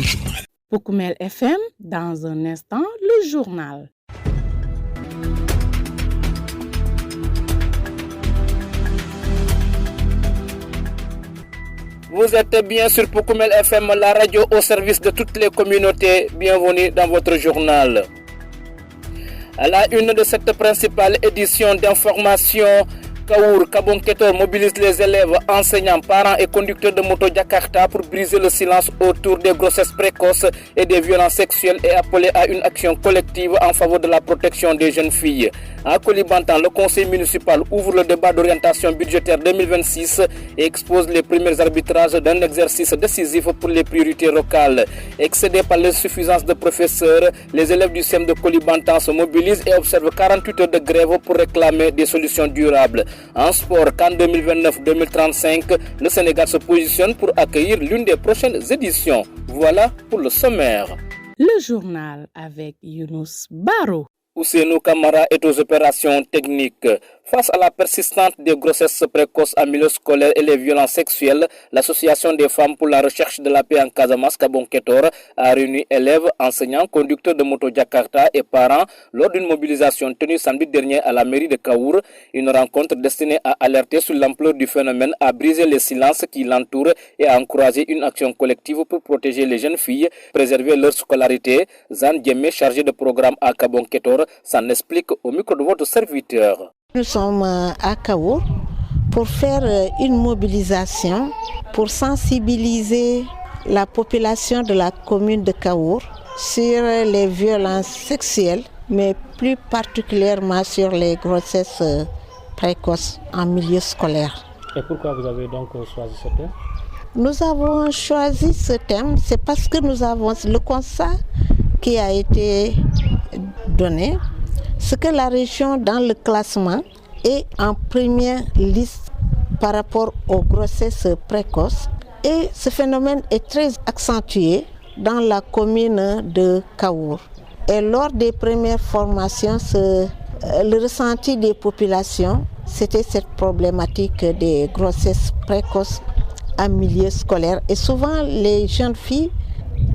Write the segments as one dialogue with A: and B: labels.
A: le journal.
B: Poukoumel FM, dans un instant, le journal.
C: Vous êtes bien sur Poukoumel FM, la radio au service de toutes les communautés. Bienvenue dans votre journal. À la une de cette principale édition d'information, Kaour Kabonketor mobilise les élèves, enseignants, parents et conducteurs de moto Jakarta pour briser le silence autour des grossesses précoces et des violences sexuelles et appeler à une action collective en faveur de la protection des jeunes filles. À Koulibantang, le conseil municipal ouvre le débat d'orientation budgétaire 2026 et expose les premiers arbitrages d'un exercice décisif pour les priorités locales. Excédés par l'insuffisance de professeurs, les élèves du CEM de Koulibantang se mobilisent et observent 48 heures de grève pour réclamer des solutions durables. En sport, qu'en 2029-2035, le Sénégal se positionne pour accueillir l'une des prochaines éditions. Voilà pour le sommaire.
B: Le journal avec Younous Baro.
C: Ousseynou Kamara est aux opérations techniques. Face à la persistance des grossesses précoces en milieu scolaire et les violences sexuelles, l'Association des femmes pour la recherche de la paix en Casamance, Kabonketor, a réuni élèves, enseignants, conducteurs de moto Jakarta et parents lors d'une mobilisation tenue samedi dernier à la mairie de Kaour. Une rencontre destinée à alerter sur l'ampleur du phénomène, à briser les silences qui l'entourent et à encourager une action collective pour protéger les jeunes filles, préserver leur scolarité. Zan Djemé, chargé de programme à Kabonketor, s'en explique au micro de votre serviteur.
D: Nous sommes à Kaour pour faire une mobilisation pour sensibiliser la population de la commune de Kaour sur les violences sexuelles, mais plus particulièrement sur les grossesses précoces en milieu scolaire.
E: Et pourquoi vous avez donc choisi ce thème?
D: Nous avons choisi ce thème, c'est parce que nous avons le constat qui a été donné. Ce que la région dans le classement est en première liste par rapport aux grossesses précoces et ce phénomène est très accentué dans la commune de Kaour. Et lors des premières formations, le ressenti des populations, c'était cette problématique des grossesses précoces en milieu scolaire et souvent les jeunes filles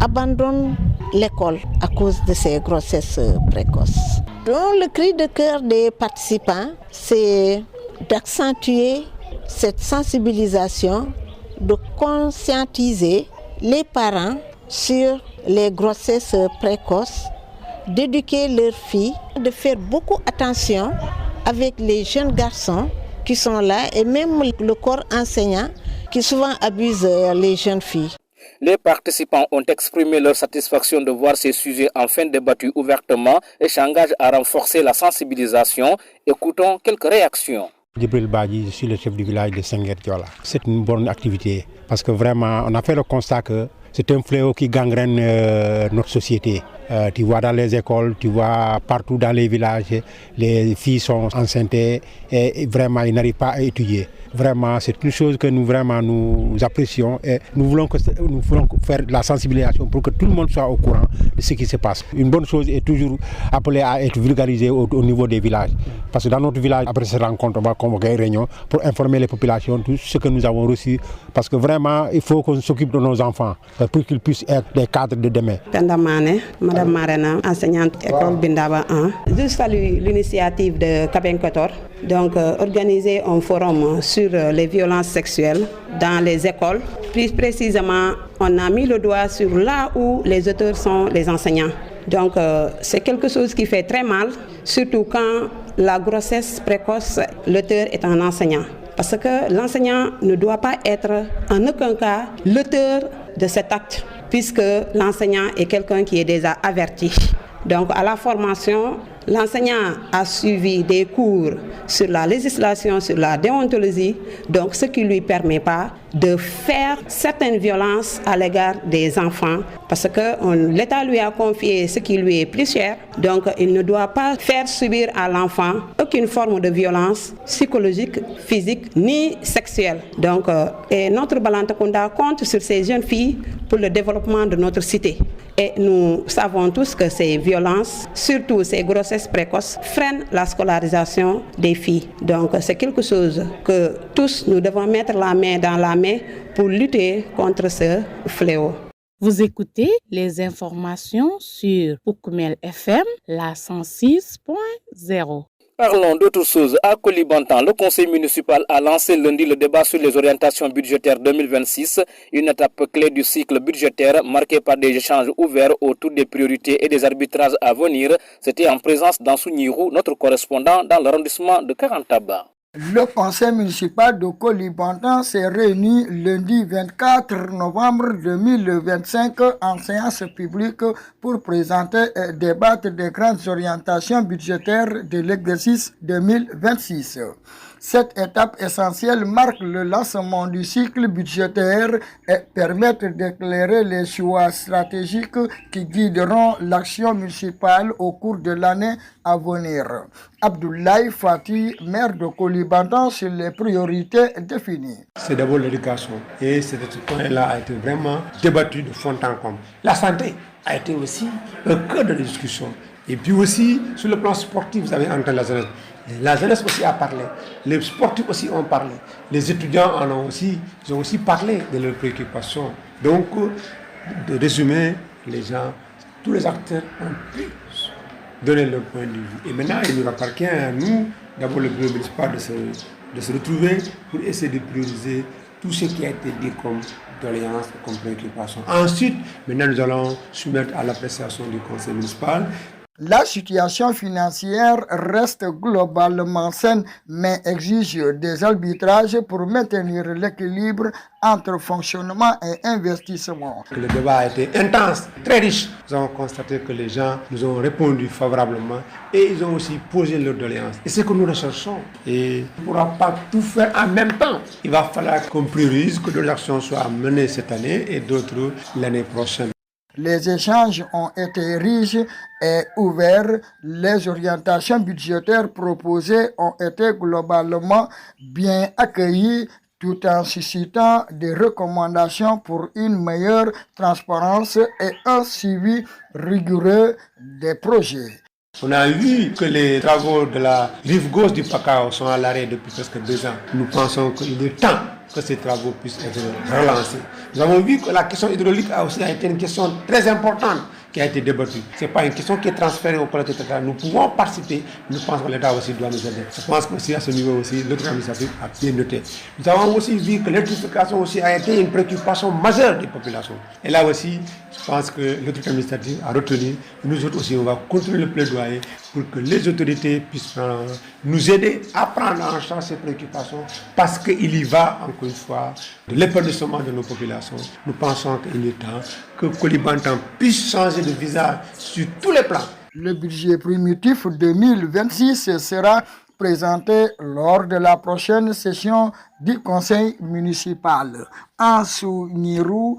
D: abandonnent l'école à cause de ces grossesses précoces. Donc le cri de cœur des participants, c'est d'accentuer cette sensibilisation, de conscientiser les parents sur les grossesses précoces, d'éduquer leurs filles, de faire beaucoup attention avec les jeunes garçons qui sont là et même le corps enseignant qui souvent abuse les jeunes filles.
C: Les participants ont exprimé leur satisfaction de voir ces sujets enfin débattus ouvertement et s'engagent à renforcer la sensibilisation. Écoutons quelques réactions.
F: Djibril Badji, je suis le chef du village de Senguer-Diola. C'est une bonne activité parce que vraiment on a fait le constat que c'est un fléau qui gangrène notre société. Tu vois dans les écoles, tu vois partout dans les villages, les filles sont enceintes et vraiment ils n'arrivent pas à étudier. Vraiment, c'est une chose que nous apprécions et nous voulons faire la sensibilisation pour que tout le monde soit au courant de ce qui se passe. Une bonne chose est toujours appelée à être vulgarisée au niveau des villages. Parce que dans notre village, après cette rencontre, on va convoquer une réunion pour informer les populations de tout ce que nous avons reçu. Parce que vraiment, il faut qu'on s'occupe de nos enfants pour qu'ils puissent être des cadres de demain.
G: Madame Marena, enseignante école Bindaba 1. Je salue l'initiative de Kabonketor, donc organiser un forum sur les violences sexuelles dans les écoles. Plus précisément, on a mis le doigt sur là où les auteurs sont les enseignants. Donc c'est quelque chose qui fait très mal, surtout quand la grossesse précoce, l'auteur est un enseignant. Parce que l'enseignant ne doit pas être en aucun cas l'auteur de cet acte, puisque l'enseignant est quelqu'un qui est déjà averti. Donc à la formation, l'enseignant a suivi des cours sur la législation, sur la déontologie, donc ce qui ne lui permet pas de faire certaines violences à l'égard des enfants, parce que l'État lui a confié ce qui lui est plus cher, donc il ne doit pas faire subir à l'enfant aucune forme de violence psychologique, physique, ni sexuelle. Donc, et notre Balantakunda compte sur ces jeunes filles pour le développement de notre cité. Et nous savons tous que ces violences, surtout ces grossesses précoces, freinent la scolarisation des filles. Donc c'est quelque chose que tous nous devons mettre la main dans la main pour lutter contre ce fléau.
B: Vous écoutez les informations sur Poukoumel FM, la 106.0.
C: Parlons d'autre chose. À Koulibantang, le conseil municipal a lancé lundi le débat sur les orientations budgétaires 2026, une étape clé du cycle budgétaire marquée par des échanges ouverts autour des priorités et des arbitrages à venir. C'était en présence d'Ansou Nirou, notre correspondant dans l'arrondissement de Karantaba.
A: Le conseil municipal de Koulibantang s'est réuni lundi 24 novembre 2025 en séance publique pour présenter et débattre des grandes orientations budgétaires de l'exercice 2026. Cette étape essentielle marque le lancement du cycle budgétaire et permet d'éclairer les choix stratégiques qui guideront l'action municipale au cours de l'année à venir. Abdoulaye Fati, maire de Koulibantang, sur les priorités définies.
F: C'est d'abord l'éducation et ce point-là a été vraiment débattu de fond en comble. La santé a été aussi au cœur de la discussion. Et puis aussi, sur le plan sportif, vous avez entendu la jeunesse. La jeunesse aussi a parlé, les sportifs aussi ont parlé, les étudiants ils ont aussi parlé de leurs préoccupations. Donc, de résumer, tous les acteurs ont pu donner leur point de vue. Et maintenant, il nous appartient à nous, d'abord le bureau municipal, de se retrouver pour essayer de prioriser tout ce qui a été dit comme doléances, comme préoccupations. Ensuite, maintenant, nous allons soumettre à l'appréciation du conseil municipal.
A: La situation financière reste globalement saine, mais exige des arbitrages pour maintenir l'équilibre entre fonctionnement et investissement.
F: Le débat a été intense, très riche. Nous avons constaté que les gens nous ont répondu favorablement et ils ont aussi posé leurs doléances. Et c'est ce que nous recherchons. Et on ne pourra pas tout faire en même temps. Il va falloir qu'on priorise, que d'autres actions soient menées cette année et d'autres l'année prochaine.
A: Les échanges ont été riches et ouverts. Les orientations budgétaires proposées ont été globalement bien accueillies tout en suscitant des recommandations pour une meilleure transparence et un suivi rigoureux des projets.
F: On a vu que les travaux de la rive gauche du Pakao sont à l'arrêt depuis presque 2 ans. Nous pensons qu'il est temps que ces travaux puissent être relancés. Nous avons vu que la question hydraulique a aussi été une question très importante qui a été débattue. Ce n'est pas une question qui est transférée au collectivité territoriale. Nous pouvons participer, nous pensons que l'État aussi doit nous aider. Je pense qu'aussi à ce niveau aussi, l'autre administratif a bien noté. Nous avons aussi vu que l'électrification aussi a été une préoccupation majeure des populations. Et là aussi, je pense que l'autorité administrative a retenu. Nous autres aussi, on va continuer le plaidoyer pour que les autorités puissent nous aider à prendre en charge ces préoccupations parce qu'il y va, encore une fois, de l'épanouissement de nos populations. Nous pensons qu'il est temps que Koulibantang puisse changer de visage sur tous les plans.
A: Le budget primitif 2026 sera présenté lors de la prochaine session du conseil municipal. Ansou Nirou,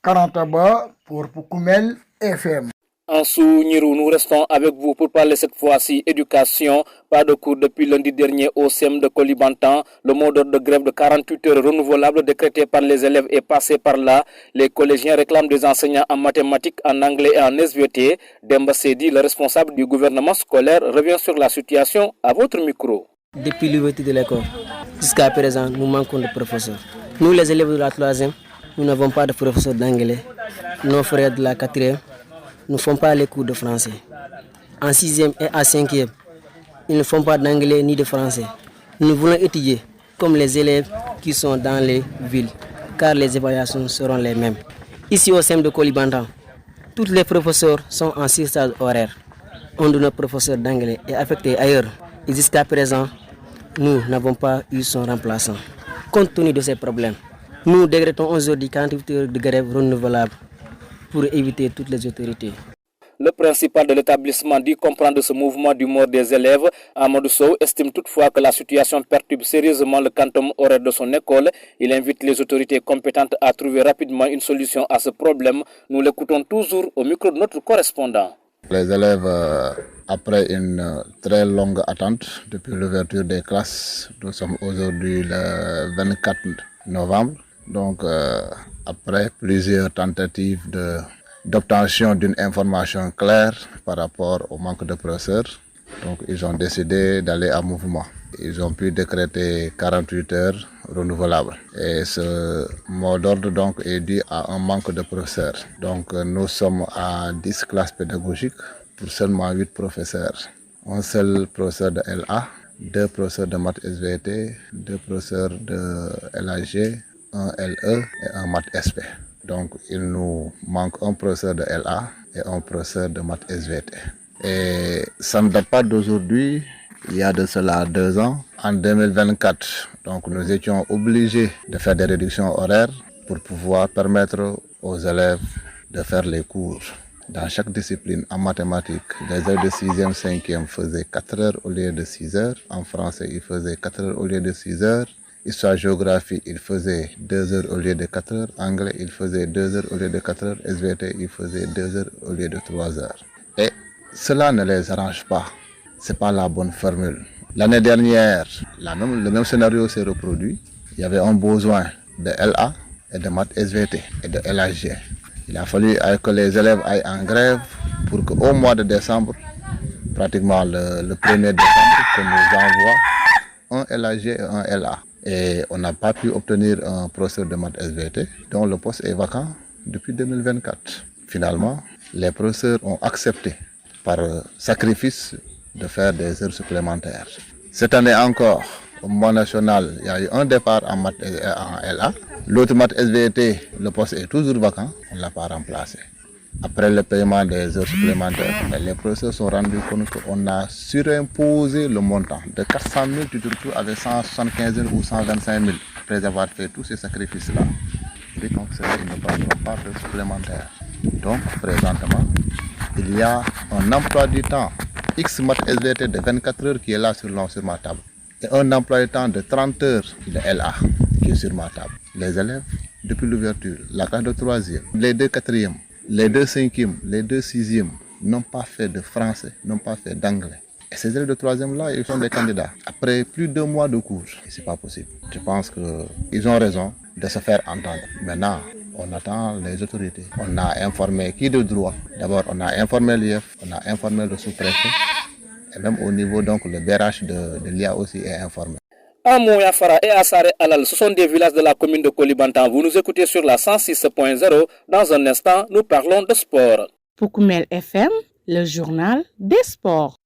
A: Karantaba pour Poukoumel FM.
C: Ansou Nirou, nous restons avec vous pour parler cette fois-ci éducation. Pas de cours depuis lundi dernier au CEM de Koulibantang. Le mot d'ordre de grève de 48 heures renouvelable décrété par les élèves est passé par là. Les collégiens réclament des enseignants en mathématiques, en anglais et en SVT. Demba Sedi, le responsable du gouvernement scolaire, revient sur la situation à votre micro.
H: Depuis l'ouverture de l'école, jusqu'à présent, nous manquons de professeurs. Nous, les élèves de la 3e, nous n'avons pas de professeurs d'anglais. Nos frères de la 4e ne font pas les cours de français. En 6e et en 5e, ils ne font pas d'anglais ni de français. Nous voulons étudier comme les élèves qui sont dans les villes, car les évaluations seront les mêmes. Ici au CEM de Koulibantang, tous les professeurs sont en surcharge horaire. Un de nos professeurs d'anglais est affecté ailleurs. Et jusqu'à présent, nous n'avons pas eu son remplaçant. Compte tenu de ces problèmes, nous décrétons aujourd'hui 48 heures de grève renouvelable pour éviter toutes les autorités.
C: Le principal de l'établissement dit comprendre ce mouvement d'humeur des élèves. Amadou Sow estime toutefois que la situation perturbe sérieusement le quantum horaire de son école. Il invite les autorités compétentes à trouver rapidement une solution à ce problème. Nous l'écoutons toujours au micro de notre correspondant.
I: Les élèves, après une très longue attente depuis l'ouverture des classes, nous sommes aujourd'hui le 24 novembre. Donc, après plusieurs tentatives d'obtention d'une information claire par rapport au manque de professeurs, Donc ils ont décidé d'aller à mouvement. Ils ont pu décréter 48 heures renouvelables. Et ce mot d'ordre donc est dû à un manque de professeurs. Donc nous sommes à 10 classes pédagogiques pour seulement 8 professeurs. Un seul professeur de LA, 2 professeurs de maths SVT, 2 professeurs de LAG, un LE et un maths SP. Donc il nous manque un professeur de LA et un professeur de maths SVT. Et ça ne date pas d'aujourd'hui, il y a de cela 2 ans, en 2024. Donc nous étions obligés de faire des réductions horaires pour pouvoir permettre aux élèves de faire les cours. Dans chaque discipline, en mathématiques, les élèves de 6e, 5e faisaient 4 heures au lieu de 6 heures. En français, ils faisaient 4 heures au lieu de 6 heures. Histoire géographie, ils faisaient 2 heures au lieu de 4 heures. Anglais, ils faisaient 2 heures au lieu de 4 heures. SVT, ils faisaient 2 heures au lieu de 3 heures. Et cela ne les arrange pas. Ce n'est pas la bonne formule. L'année dernière, le même scénario s'est reproduit. Il y avait un besoin de LA et de maths SVT et de LAG. Il a fallu que les élèves aillent en grève pour qu'au mois de décembre, pratiquement le 1er décembre, qu'on nous envoie un LAG et un LA. Et on n'a pas pu obtenir un professeur de maths SVT, dont le poste est vacant depuis 2024. Finalement, les professeurs ont accepté par sacrifice de faire des heures supplémentaires. Cette année encore, au mois national, il y a eu un départ en maths et en LA. L'autre maths SVT, le poste est toujours vacant, on ne l'a pas remplacé. Après le paiement des heures supplémentaires, les professeurs sont rendus compte qu'on a surimposé le montant de 400 000, tu te retrouves avec 175 000 ou 125 000, après avoir fait tous ces sacrifices-là. Et donc, ils ne prendront pas de supplémentaires. Donc, présentement, il y a un emploi du temps X maths SVT de 24 heures qui est là sur ma table. Et un emploi du temps de 30 heures de LA qui est sur ma table. Les élèves, depuis l'ouverture, la classe de 3e, les 2 4e, les 2 5e, les 2 6e n'ont pas fait de français, n'ont pas fait d'anglais. Et ces élèves de 3e là, ils sont des candidats. Après plus de 2 mois de cours, ce n'est pas possible. Je pense qu'ils ont raison de se faire entendre. Maintenant, on attend les autorités. On a informé qui de droit. D'abord, on a informé l'IF, on a informé le sous-préfet. Et même au niveau, donc, le BRH de l'IA aussi est informé.
C: Amou, Yafara et Assare Alal, ce sont des villages de la commune de Koulibantang. Vous nous écoutez sur la 106.0. Dans un instant, nous parlons de sport.
B: Pour Koumel FM, le journal des sports.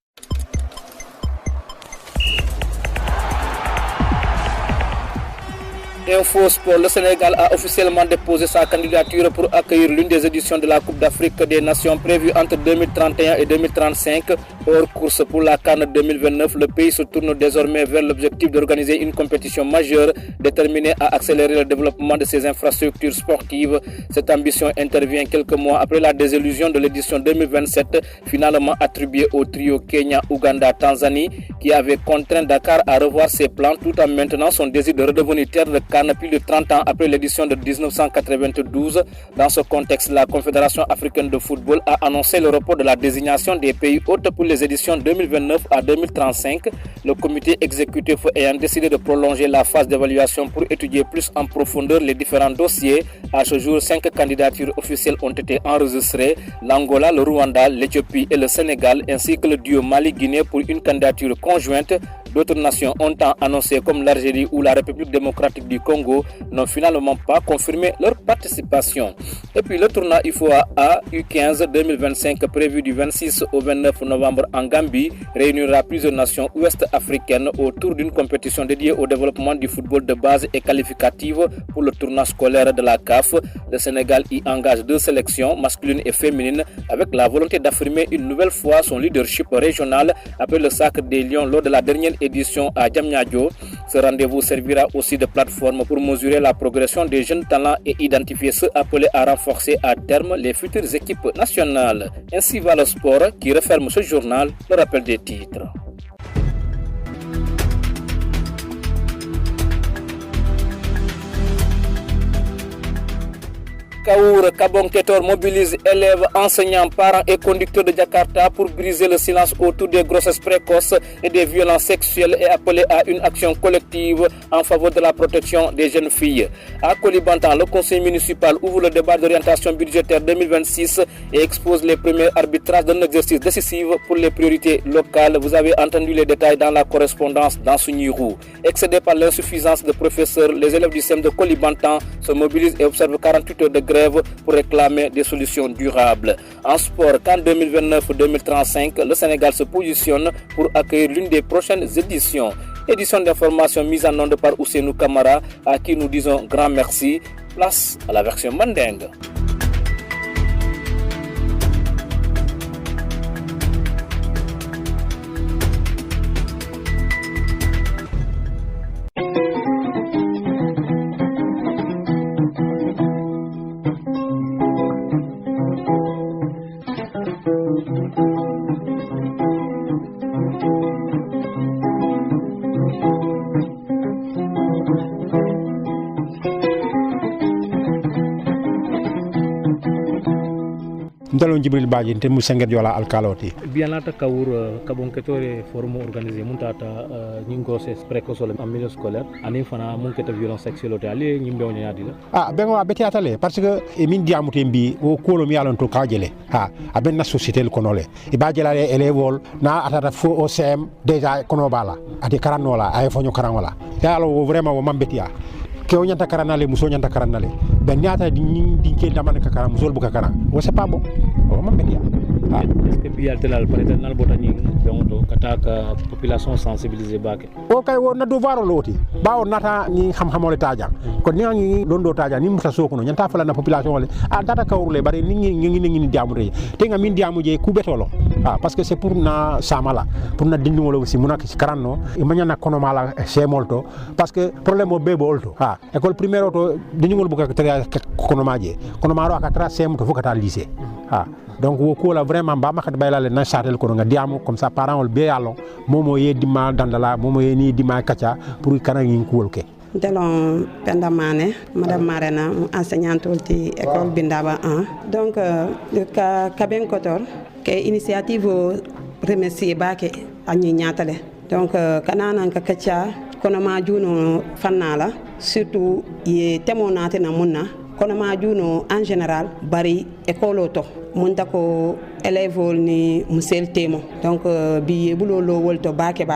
C: Info Sport, le Sénégal a officiellement déposé sa candidature pour accueillir l'une des éditions de la Coupe d'Afrique des Nations prévue entre 2031 et 2035. Hors course pour la CAN 2029, le pays se tourne désormais vers l'objectif d'organiser une compétition majeure destinée à accélérer le développement de ses infrastructures sportives. Cette ambition intervient quelques mois après la désillusion de l'édition 2027, finalement attribuée au trio Kenya, Ouganda, Tanzanie, qui avait contraint Dakar à revoir ses plans tout en maintenant son désir de redevenir terre de CAN plus de 30 ans après l'édition de 1992. Dans ce contexte, la Confédération africaine de football a annoncé le report de la désignation des pays hôtes pour les éditions 2029 à 2035. Le comité exécutif ayant décidé de prolonger la phase d'évaluation pour étudier plus en profondeur les différents dossiers. À ce jour, 5 candidatures officielles ont été enregistrées: l'Angola, le Rwanda, l'Éthiopie et le Sénégal, ainsi que le duo Mali-Guinée pour une candidature conjointe. D'autres nations ont annoncé comme l'Algérie ou la République démocratique du Congo n'ont finalement pas confirmé leur participation. Et puis le tournoi IFOA A U15 2025 prévu du 26 au 29 novembre en Gambie réunira plusieurs nations ouest-africaines autour d'une compétition dédiée au développement du football de base et qualificative pour le tournoi scolaire de la CAF. Le Sénégal y engage 2 sélections, masculines et féminines, avec la volonté d'affirmer une nouvelle fois son leadership régional après le sacre des Lions lors de la dernière édition à Diamniadio. Ce rendez-vous servira aussi de plateforme pour mesurer la progression des jeunes talents et identifier ceux appelés à renforcer à terme les futures équipes nationales. Ainsi va le sport qui referme ce journal. Le rappel des titres. Kaour Kabonketor mobilise élèves, enseignants, parents et conducteurs de Jakarta pour briser le silence autour des grossesses précoces et des violences sexuelles et appeler à une action collective en faveur de la protection des jeunes filles. À Koulibantang, le conseil municipal ouvre le débat d'orientation budgétaire 2026 et expose les premiers arbitrages d'un exercice décisif pour les priorités locales. Vous avez entendu les détails dans la correspondance dans Sunyirou. Excédés par l'insuffisance de professeurs, les élèves du CEM de Koulibantang se mobilisent et observent 48 heures de grève pour réclamer des solutions durables. En sport, qu'en 2029-2035, le Sénégal se positionne pour accueillir l'une des prochaines éditions. Édition d'information mise en onde par Ousseynou Kamara, à qui nous disons grand merci. Place à la version mandingue.
F: Ndalon Jibril Badji te mu Senghor Diola alkaloti
E: bien lata Kaour Kabonketore forum organisé muntata ñi grossesse précoce en milieu scolaire ani fana mun keta violence sexuelle ali ñi mbewnya yadila
F: ben wa beti atale parce que e min diamute mbi o kolo mi alon to kajele aben na société le konole e badjela les élèves na atata fo au CM déjà kono bala ati karanola ay fonyo karangola ya alo vraiment wo mambetia ke o nyanta karanale muso nyanta karanale ben nyata di ke damane ka karam musol bu ka karam o c'est pas bon o mambetia
E: est-ce que bial telal paretanal botani beonto kataka population sensibiliser bake
F: o kay wo na devoir loti bawo nata ni xam xamole taja ko ni dondo taja ni musa sokuno nyanta fala na population wala data kawrule bare ni ngi diamu re te nga min diamu je ku betolo parce que c'est pour na samala pour na dindi wala aussi munaki karanno e manyana kono mala semolto parce que problème o bebo olto école primaire to diñugol buka tara kono maje kono maro aka tra sem to fukata lycée donc wo ko la vraiment ba makat baylale na chatel ko nga diamu comme ça parents ol be yallo momo ye dima dandala momo ye ni dima kacha pour kana ngi kulke
G: Delon Penda Mané, Madame Marena, enseignante de l'école Bindaba 1. Donc, le Kabenkotor, qui est initiative remercier Bake à Nignatale. Donc, Kanana Kakacha, Konoma Juno Fanala, surtout, il est témoignaté dans Mona. Konoma Juno en général, Bari école auto. Montako élève ni musel temo. Donc, bi bulo lo wolto Bake.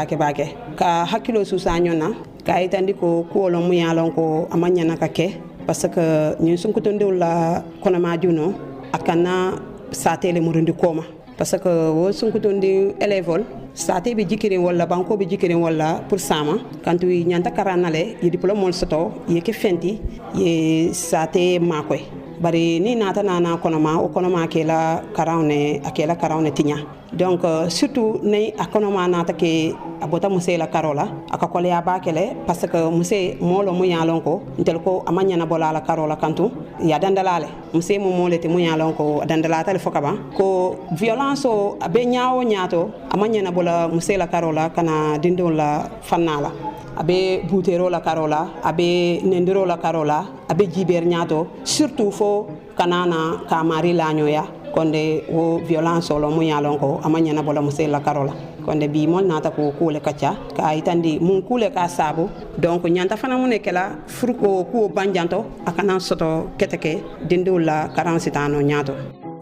G: Ka hakilo susanyona. Ka itandi ko kuolo mu yalon ko amanya na kake parce que ñu sun ko tondew la konama juno akana satele murundi koma parce que wo sun ko tondi élève sate be jikiri wala banko be jikiri wala pour sama kantu nyanta karanale yi diplôme mol soto yeke fenti ye sate makoy bari ni nata nana konoma o konoma akela karawne tinya donc surtout ne akonoma nata ke abota musé la karola akakole ya bakele parce que musé molo mu yalon ko ntel ko amanya na bola la karola kantu ya dandalale musé mo molete mu yalon ko dandalata le fokaba ko violence o abe nyaawo nyaato amanya na bola musé la karola kana dindo la fannala abe boutero la karola abe nendiro la karola abe jiber nyaato surtout fo kanana kamari la nyoya konde wo violence lo mu yalon ko amanya na bola musé la karola konde bi mol nata ko kule kacha ka itandi mun kule ka sabu donc nyanta fana mun kala furko ko banjanto akana soto keteke dindu la 47 ans nyaato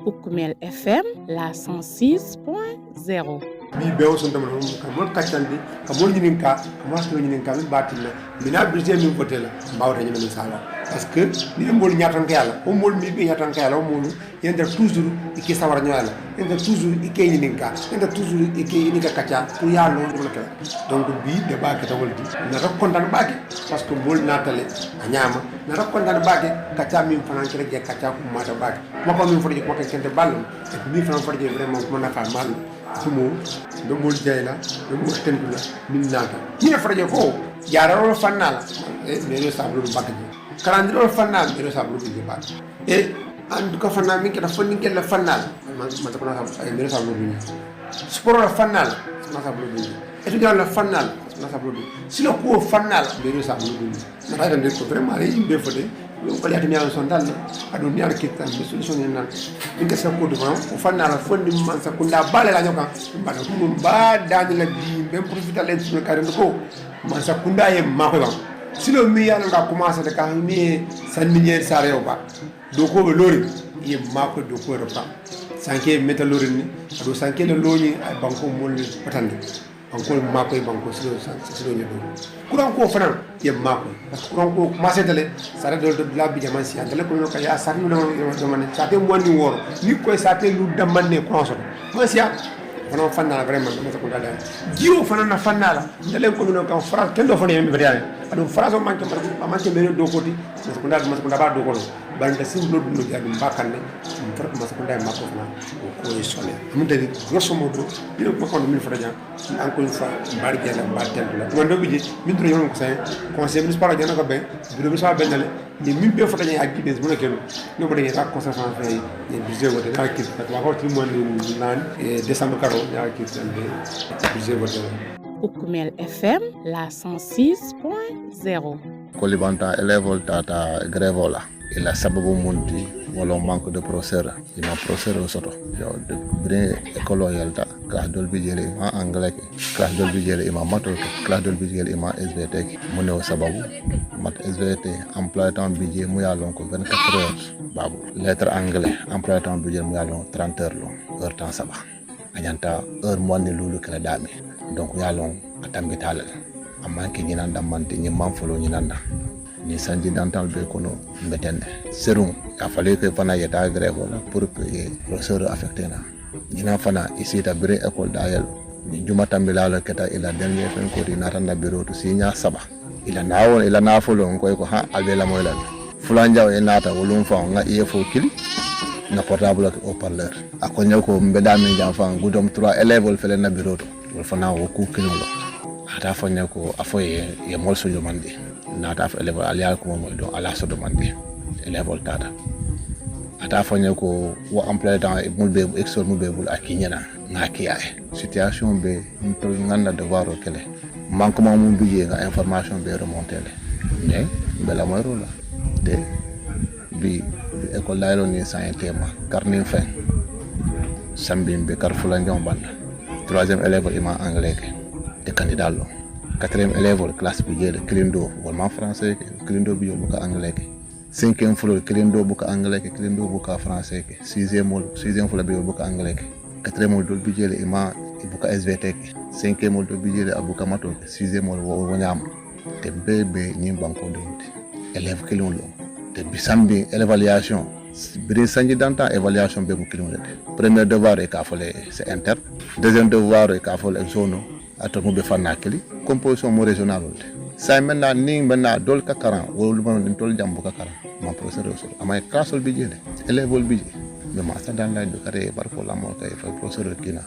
B: Ukumel FM la 106.0
J: bi bewo son tamalo kamol kachandi kamol nyininka kamol to nyininka min batilla mina budget min votela mbawta nyimin sala parce que ni mbol nyatan ka yalla o mbol mi be nyatan ka yalla o molu yenda toujours iki sawara nyala yenda toujours iki nyininka yenda toujours iki nika kacha pour yallo dum la donc bi de baake tawoldi na rakontan baake parce que mbol natale anyama na rakontan baake kacha min fanan ci rek kacha ko mata baake mako min fodi ko kente ballo et mi fanan fodi vraiment ko na fa mal sumo do mol jeyla do mol tendula min nata ni faraje ko yararo fannala e ne sablu bakki karandiro fannal e sablu bi ba e and ko fannal min ke da fonni ke la fannal ma ko na ay ne sablu bi sport la fannal na sablu bi e to la fannal na sablu bi si lo ko fannal be sablu bi na ta de ko vraiment e imbe fode ko liati mi an son dal adu ni ala kitta mi solution ni nan inga sa ko dum o fanna la fondi man sa kunda bale la nyoka ba dum ba dani la bi ben profiter len sur ka ko man sa kunda ye ma ko ba silo mi yalla nga commencer de ka mi sannier sare o ba do ko be lori ye ma ko do ko repa sanke metalori ni adu sanke le loni ay banko mol patande encore mako e banko silo nyodo kuran ko fanan ye mako parce que kuran ko commencé tele sare do la bi jaman si andale ko ka ya sarni do man sate mo ni wor ni ko sate lu damane ko so mo sia fanan fanna vraiment do ko dal jiwo fanan na fanna la ndale ko no kan france kendo fane mi bariya adu france o manke mero do koti ko dal ma ko ba do ko banda simple do no jadu bakane mi fara ma ko dal mako na ko e sole mun de grosso modo ino ko ko min fara jang encore une fois mbar jella mbar tella ko ndo biji min tro yon ko say conseil municipal jana ko ben bureau municipal ben dale ni min be fota jang ak des mun ken no bo de ta conseil français ni budget wote na ki ta ko ti mon nan e décembre karo ya ki tambe budget wote
B: Ukumel FM la 106.0
I: Kolibanta élève tata grévola et la sababu mundi wala manque de professeur ima professeur soto yo de brin école yalta classe dol bi jele ima anglais classe dol bi jele ima mato classe dol bi jele ima SVT mu ne sababu mat SVT emploi temps bi je mu yalon ko 24 heures babu lettre anglais emploi temps bi je mu yalon 30 heures lo heure temps saba anyanta heure mo ne lulu kala dami donc yalon atambi talal amanke ni nanda mante ni manfolo ni nanda ni sanji dantal be kono mbetende serum a falé que fana yeta grève là pour que professeur affecté na ni na fana ici ta bre école dayel ni juma tambila la keta ila dernier fen ko dinata na bureau to sinya saba ila nawo ila na folo ko ko ha albela moyla fulanjaw e nata wolum fa nga iye fo kili na portable au parleur akonya ko mbedami jam fa gudom 3 élèves fele na bureau to wol fana wo ku kilo ata fanya ko afoye ye mol so jomandi nata af élève alial ko mo do ala so demandi élève tata ata fanya ko wo emploi temps e mulbe exor mulbe bul akinyana ngaki ay situation be to nganda devoir o kele manko mo mum biye nga information be remonter mais bela moy rola de bi école laylo ni santé ma carnet fin sambimbe carfula njom banda 3e élève ima anglais de candidat lo 4e élève classe bi jele klindo wala français klindo bi yobuka anglais 5e fleur klindo buka anglais klindo buka français 6e fleur bi yobuka anglais 4e modul bi jele ima buka SVT 5e modul bi jele abuka mato 6e modul wo nyam te bebe ni banko de élève klindo te bisambi évaluation bri sanji danta évaluation be ko klindo premier devoir e ka fole c'est interne deuxième devoir e ka fole zono ato mo be fanakeli composition mo régional wolte say menna ni menna dol ka karan wolu man din tol jambu ka karan ma professeur so amay classol bi jele élève wol bi me ma sa dan lay do kare barko la mo kay fa professeur kina